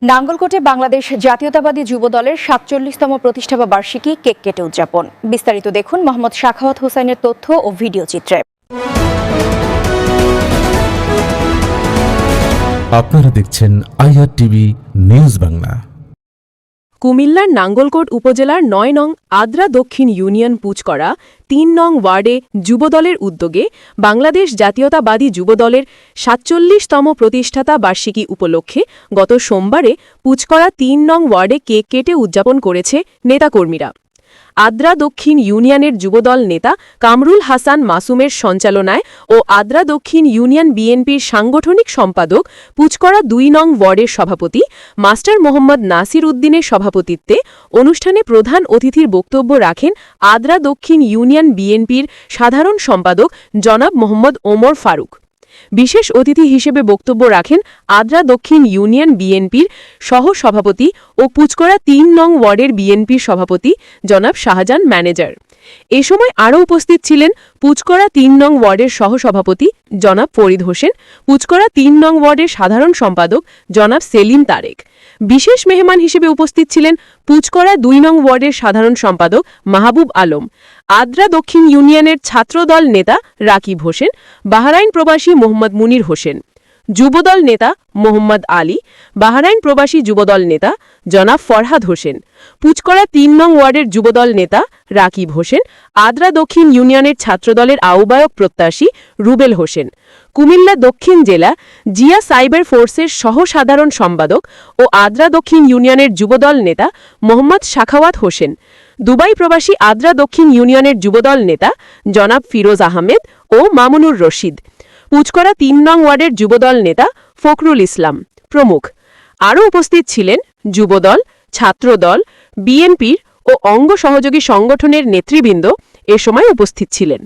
নাঙ্গলকোটে বাংলাদেশ জাতীয়তাবাদী যুবদলের ৪৭তম প্রতিষ্ঠা বার্ষিকী কেক কেটে উদযাপন। বিস্তারিত দেখুন মোহাম্মদ সাখাওয়াত হোসেনের তথ্য ও ভিডিও চিত্রে। আপনারা দেখছেন IRTV নিউজ বাংলা। কুমিল্লার নাঙ্গলকোট উপজেলার ৯ নং আদ্রা দক্ষিণ ইউনিয়ন পুচকরা ৩ নং ওয়ার্ডে যুবদলের উদ্যোগে বাংলাদেশ জাতীয়তাবাদী যুবদলের ৪৭তম প্রতিষ্ঠাতা বার্ষিকী উপলক্ষে গত সোমবারে পুচকরা ৩ নং ওয়ার্ডে কেক কেটে উদযাপন করেছে নেতাকর্মীরা। আদ্রা দক্ষিণ ইউনিয়নের যুবদল নেতা কামরুল হাসান মাসুমের সঞ্চালনায় ও আদ্রা দক্ষিণ ইউনিয়ন বিএনপির সাংগঠনিক সম্পাদক পুচকরা ২ নং ওয়ার্ডের সভাপতি মাস্টার মোহাম্মদ নাসির উদ্দিনের সভাপতিত্বে অনুষ্ঠানে প্রধান অতিথির বক্তব্য রাখেন আদ্রা দক্ষিণ ইউনিয়ন বিএনপির সাধারণ সম্পাদক জনাব মোহাম্মদ ওমর ফারুক। বিশেষ অতিথি হিসেবে বক্তব্য রাখেন আদ্রা দক্ষিণ ইউনিয়ন বিএনপির সহ-সভাপতি ও পুচকরা ৩ নং ওয়ার্ডের বিএনপির সভাপতি জনাব শাহজাহান ম্যানেজার। এ সময় আরও উপস্থিত ছিলেন পুচকরা ৩ নং ওয়ার্ডের সহ-সভাপতি জনাব ফরিদ হোসেন, পুচকরা ৩ নং ওয়ার্ডের সাধারণ সম্পাদক জনাব সেলিম তারেক। বিশেষ মেহমান হিসেবে উপস্থিত ছিলেন পুচকরা ২ নং ওয়ার্ডের সাধারণ সম্পাদক মাহবুব আলম, আদ্রা দক্ষিণ ইউনিয়নের ছাত্রদল নেতা রাকিব হোসেন, বাহরাইন প্রবাসী মোহাম্মদ মুনির হোসেন, যুবদল নেতা মোহাম্মদ আলী, বাহরাইন প্রবাসী যুবদল নেতা জনাব ফরহাদ হোসেন, পুচকরা ৩ নং ওয়ার্ডের যুবদল নেতা রাকিব হোসেন, আদ্রা দক্ষিণ ইউনিয়নের ছাত্রদলের আহ্বায়ক প্রত্যাশী রুবেল হোসেন, কুমিল্লা দক্ষিণ জেলা জিয়া সাইবার ফোর্সের সহ-সাধারণ সম্পাদক ও আদ্রা দক্ষিণ ইউনিয়নের যুবদল নেতা মোহাম্মদ সাখাওয়াত হোসেন, দুবাই প্রবাসী আদ্রা দক্ষিণ ইউনিয়নের যুবদল নেতা জনাব ফিরোজ আহমেদ ও মামুনুর রশিদ, পুচকরা ৩ নং ওয়ার্ডের যুবদল নেতা ফখরুল ইসলাম প্রমুখ। আরও উপস্থিত ছিলেন যুবদল, ছাত্রদল, বিএনপির ও অঙ্গ সহযোগী সংগঠনের নেতৃবৃন্দ এ সময় উপস্থিত ছিলেন।